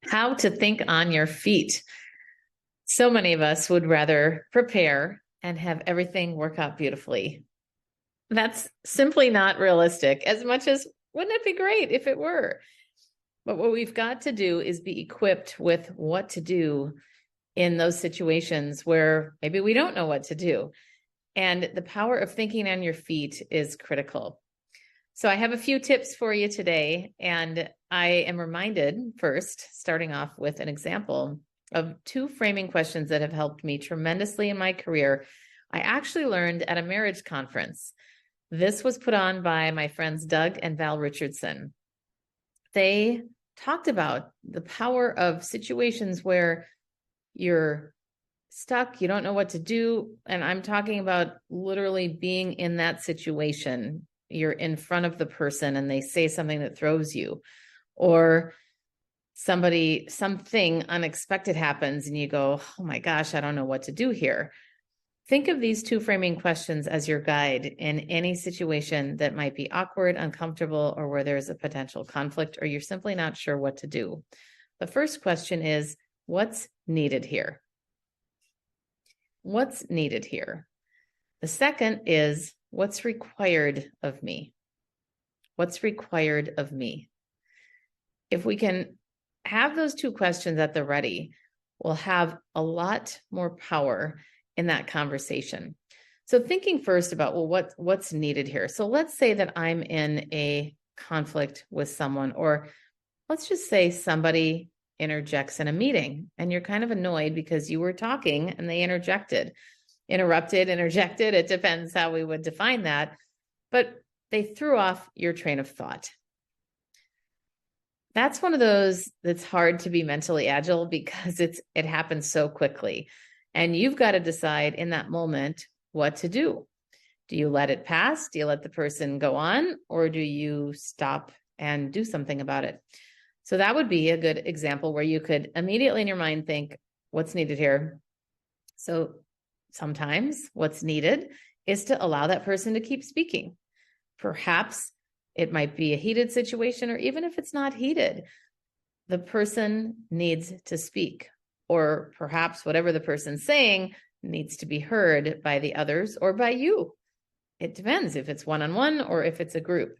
How to think on your feet. So many of us would rather prepare and have everything work out beautifully. That's simply not realistic, as much as wouldn't it be great if it were? But what we've got to do is be equipped with what to do in those situations where maybe we don't know what to do. And the power of thinking on your feet is critical. So I have a few tips for you today, and I am reminded first, starting off with an example of two framing questions that have helped me tremendously in my career. I actually learned at a marriage conference. This was put on by my friends Doug and Val Richardson. They talked about the power of situations where you're stuck, you don't know what to do. And I'm talking about literally being in that situation. You're in front of the person and they say something that throws you, or something unexpected happens and you go, oh my gosh, I don't know what to do here. Think of these two framing questions as your guide in any situation that might be awkward, uncomfortable, or where there's a potential conflict, or you're simply not sure what to do. The first question is, what's needed here? What's needed here? The second is, what's required of me? What's required of me? If we can have those two questions at the ready, we'll have a lot more power in that conversation. So thinking first about, well, what's needed here? So let's say that I'm in a conflict with someone, or let's just say somebody interjects in a meeting and you're kind of annoyed because you were talking and they interjected. Interrupted, interjected, it depends how we would define that, but they threw off your train of thought. That's one of those that's hard to be mentally agile because it happens so quickly. And you've got to decide in that moment what to do. Do you let it pass? Do you let the person go on? Or do you stop and do something about it? So that would be a good example where you could immediately in your mind think, what's needed here? So sometimes what's needed is to allow that person to keep speaking. Perhaps it might be a heated situation, or even if it's not heated, the person needs to speak. Or perhaps whatever the person's saying needs to be heard by the others or by you. It depends if it's one-on-one or if it's a group.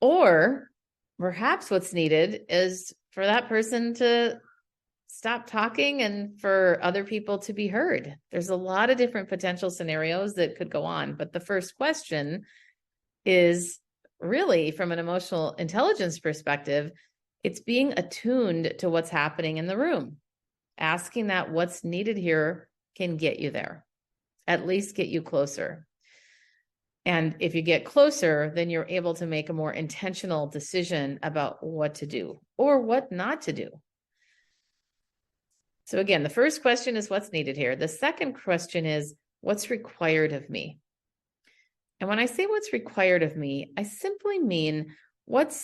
Or perhaps what's needed is for that person to stop talking and for other people to be heard. There's a lot of different potential scenarios that could go on. But the first question is really, from an emotional intelligence perspective, it's being attuned to what's happening in the room. Asking that what's needed here can get you there, at least get you closer. And if you get closer, then you're able to make a more intentional decision about what to do or what not to do. So again, the first question is what's needed here. The second question is what's required of me. And when I say what's required of me, I simply mean what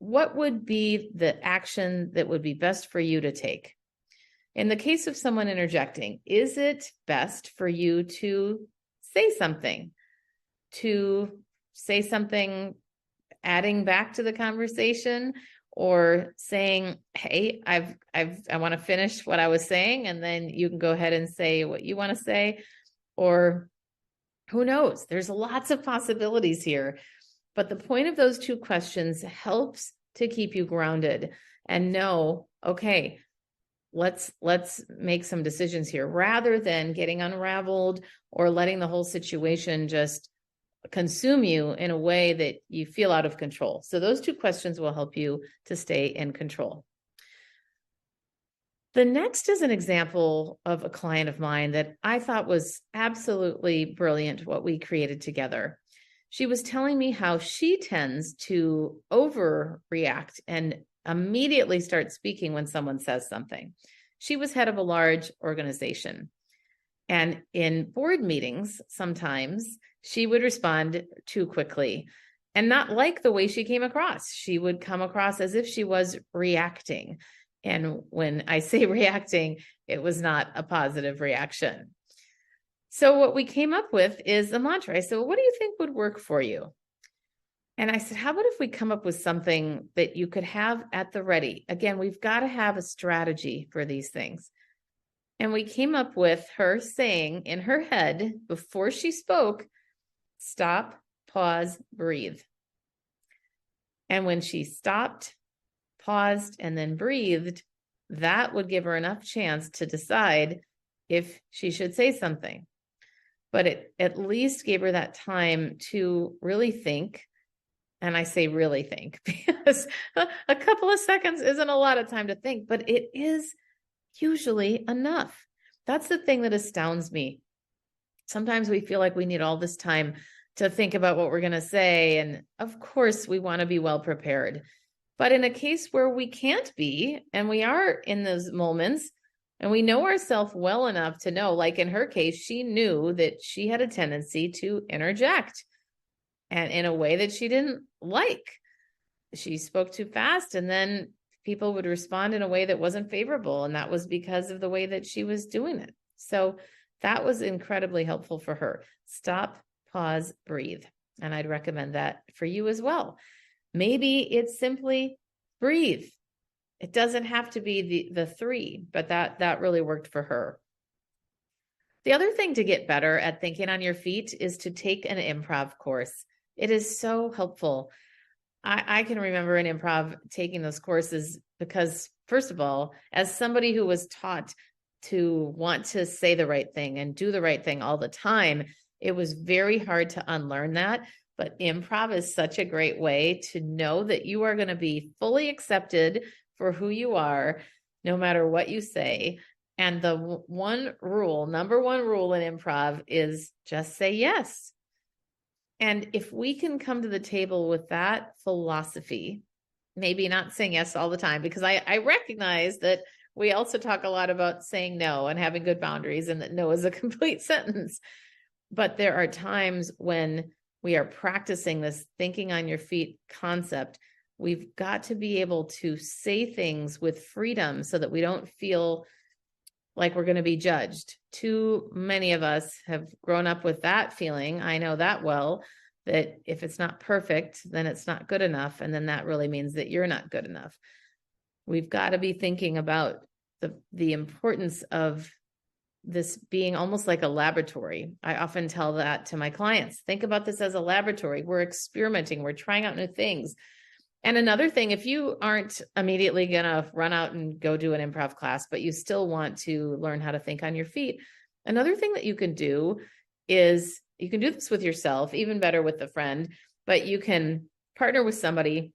would be the action that would be best for you to take. In the case of someone interjecting, is it best for you to say something adding back to the conversation, or saying, hey, I want to finish what I was saying, and then you can go ahead and say what you want to say? Or who knows? There's lots of possibilities here. But the point of those two questions helps to keep you grounded and know, okay, let's make some decisions here, rather than getting unraveled or letting the whole situation just consume you in a way that you feel out of control. So those two questions will help you to stay in control. The next is an example of a client of mine that I thought was absolutely brilliant, what we created together. She was telling me how she tends to overreact and immediately start speaking when someone says something. She was head of a large organization. And in board meetings, sometimes she would respond too quickly and not like the way she came across. She would come across as if she was reacting. And when I say reacting, it was not a positive reaction. So what we came up with is a mantra. I said, well, what do you think would work for you? And I said, how about if we come up with something that you could have at the ready? Again, we've got to have a strategy for these things. And we came up with her saying in her head before she spoke, stop, pause, breathe. And when she stopped, paused, and then breathed, that would give her enough chance to decide if she should say something. But it at least gave her that time to really think. And I say really think because a couple of seconds isn't a lot of time to think, but it is usually enough. That's the thing that astounds me. Sometimes we feel like we need all this time to think about what we're going to say. And of course, we want to be well prepared. But in a case where we can't be, and we are in those moments, and we know ourselves well enough to know, like in her case, she knew that she had a tendency to interject, and in a way that she didn't like. She spoke too fast, and then people would respond in a way that wasn't favorable. And that was because of the way that she was doing it. So that was incredibly helpful for her. Stop, pause, breathe. And I'd recommend that for you as well. Maybe it's simply breathe. It doesn't have to be the three, but that really worked for her. The other thing to get better at thinking on your feet is to take an improv course. It is so helpful. I can remember in improv taking those courses because, first of all, as somebody who was taught to want to say the right thing and do the right thing all the time, it was very hard to unlearn that. But improv is such a great way to know that you are going to be fully accepted for who you are, no matter what you say. And the number one rule in improv is just say yes. And if we can come to the table with that philosophy, maybe not saying yes all the time, because I recognize that we also talk a lot about saying no and having good boundaries, and that no is a complete sentence. But there are times when we are practicing this thinking on your feet concept. We've got to be able to say things with freedom so that we don't feel like we're going to be judged. Too many of us have grown up with that feeling. I know that well, that if it's not perfect, then it's not good enough. And then that really means that you're not good enough. We've got to be thinking about the importance of this being almost like a laboratory. I often tell that to my clients. Think about this as a laboratory. We're experimenting. We're trying out new things. And another thing, if you aren't immediately going to run out and go do an improv class, but you still want to learn how to think on your feet, another thing that you can do is you can do this with yourself, even better with a friend, but you can partner with somebody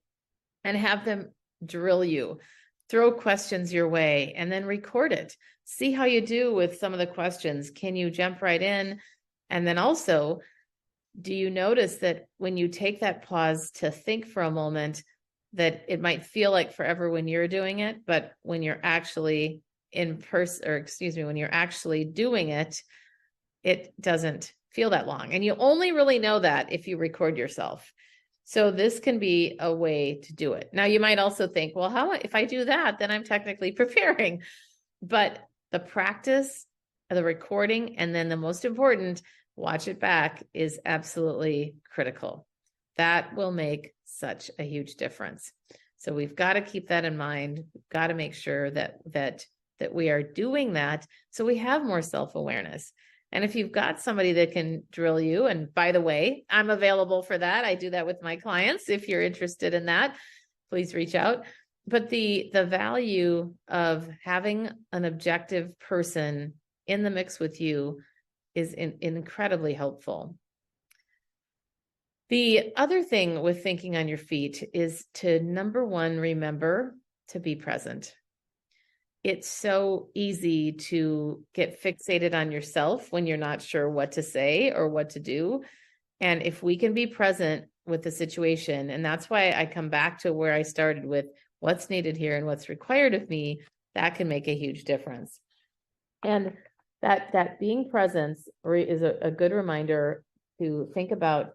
and have them drill you, throw questions your way, and then record it. See how you do with some of the questions. Can you jump right in? And then also, do you notice that when you take that pause to think for a moment, that it might feel like forever when you're doing it, but when you're actually in person, or excuse me, when you're actually doing it, it doesn't feel that long. And you only really know that if you record yourself. So this can be a way to do it. Now, you might also think, well, how if I do that, then I'm technically preparing. But the practice, the recording, and then the most important, watch it back, is absolutely critical. That will make such a huge difference. So we've got to keep that in mind. We've got to make sure that we are doing that so we have more self-awareness. And if you've got somebody that can drill you, and by the way, I'm available for that. I do that with my clients. If you're interested in that, please reach out. But the value of having an objective person in the mix with you is incredibly helpful. The other thing with thinking on your feet is to, number one, remember to be present. It's so easy to get fixated on yourself when you're not sure what to say or what to do. And if we can be present with the situation, and that's why I come back to where I started with what's needed here and what's required of me, that can make a huge difference. And that being present is a good reminder to think about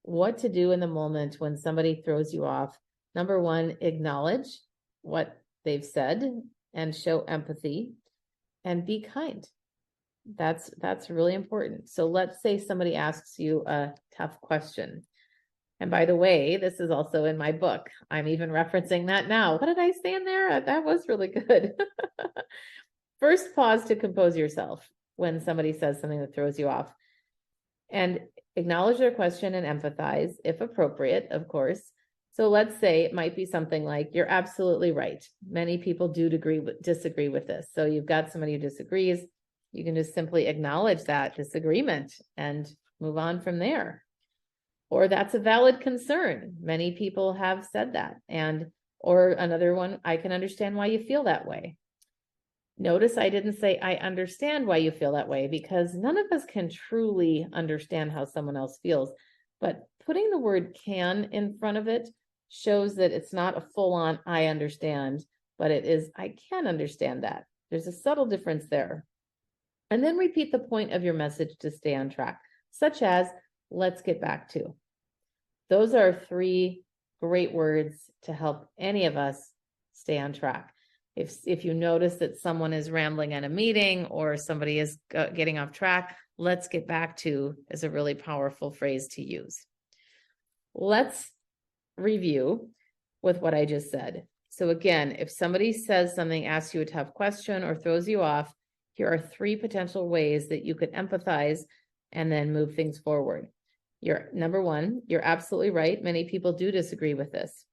what to do in the moment when somebody throws you off. Number one, acknowledge what they've said and show empathy, and be kind. That's really important. So let's say somebody asks you a tough question. And by the way, this is also in my book. I'm even referencing that now. What did I say in there? That was really good. First, pause to compose yourself when somebody says something that throws you off, and acknowledge their question and empathize, if appropriate, of course. So let's say it might be something like, you're absolutely right. Many people do disagree with this. So you've got somebody who disagrees. You can just simply acknowledge that disagreement and move on from there. Or that's a valid concern. Many people have said that. Or another one, I can understand why you feel that way. Notice I didn't say I understand why you feel that way, because none of us can truly understand how someone else feels. But putting the word can in front of it shows that it's not a full-on I understand, but it is I can understand that. There's a subtle difference there. And then repeat the point of your message to stay on track, such as, let's get back to. Those are 3 great words to help any of us stay on track. If you notice that someone is rambling at a meeting or somebody is getting off track, let's get back to is a really powerful phrase to use. Let's review with what I just said. So again, if somebody says something, asks you a tough question, or throws you off, here are 3 potential ways that you could empathize and then move things forward. Number 1, you're absolutely right. Many people do disagree with this.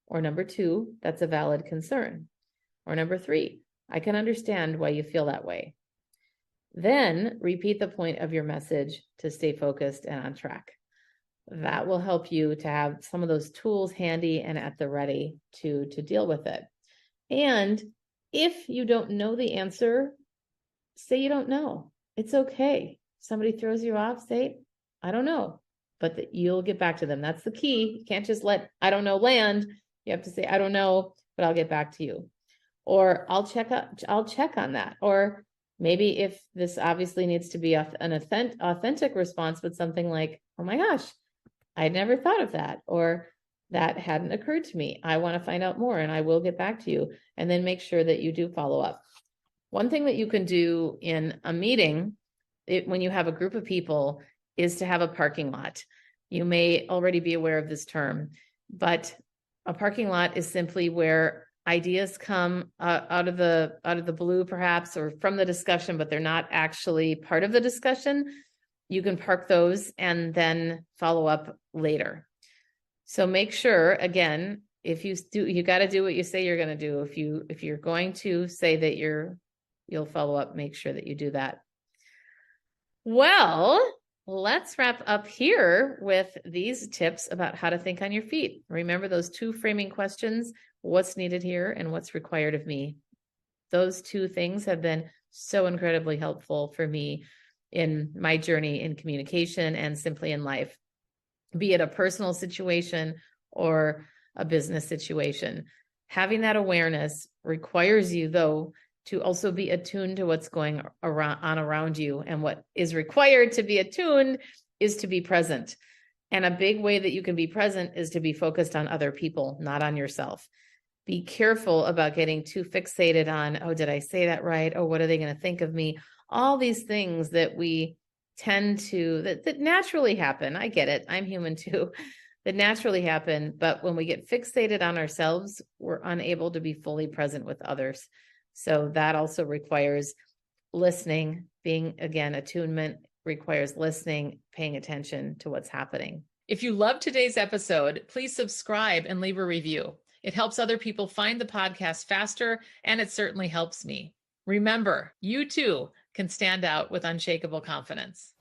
Or number 2, that's a valid concern. Or number 3, I can understand why you feel that way. Then repeat the point of your message to stay focused and on track. That will help you to have some of those tools handy and at the ready to deal with it. And if you don't know the answer, say you don't know. It's okay. Somebody throws you off, say, I don't know, but that you'll get back to them. That's the key. You can't just let I don't know land. You have to say, I don't know, but I'll get back to you. Or I'll check on that. Or maybe if this obviously needs to be an authentic response, but something like, oh my gosh, I never thought of that. Or that hadn't occurred to me. I want to find out more and I will get back to you. And then make sure that you do follow up. One thing that you can do in a meeting, when you have a group of people, is to have a parking lot. You may already be aware of this term, but a parking lot is simply where ideas come out of the blue, perhaps, or from the discussion, but they're not actually part of the discussion. You can park those and then follow up later. So make sure, again, if you got to do what you say you're going to do. If you're going to say that you'll follow up, make sure that you do that. Well, let's wrap up here with these tips about how to think on your feet. Remember those 2 framing questions, what's needed here and what's required of me. Those 2 things have been so incredibly helpful for me in my journey in communication and simply in life, be it a personal situation or a business situation. Having that awareness requires you, though, to also be attuned to what's going on around you. And what is required to be attuned is to be present. And a big way that you can be present is to be focused on other people, not on yourself. Be careful about getting too fixated on, oh, did I say that right? Oh, what are they going to think of me? All these things that we tend to, that naturally happen. I get it. I'm human too. That naturally happen. But when we get fixated on ourselves, we're unable to be fully present with others. So that also requires listening. Being, again, attunement requires listening, paying attention to what's happening. If you loved today's episode, please subscribe and leave a review. It helps other people find the podcast faster, and it certainly helps me. Remember, you too can stand out with unshakable confidence.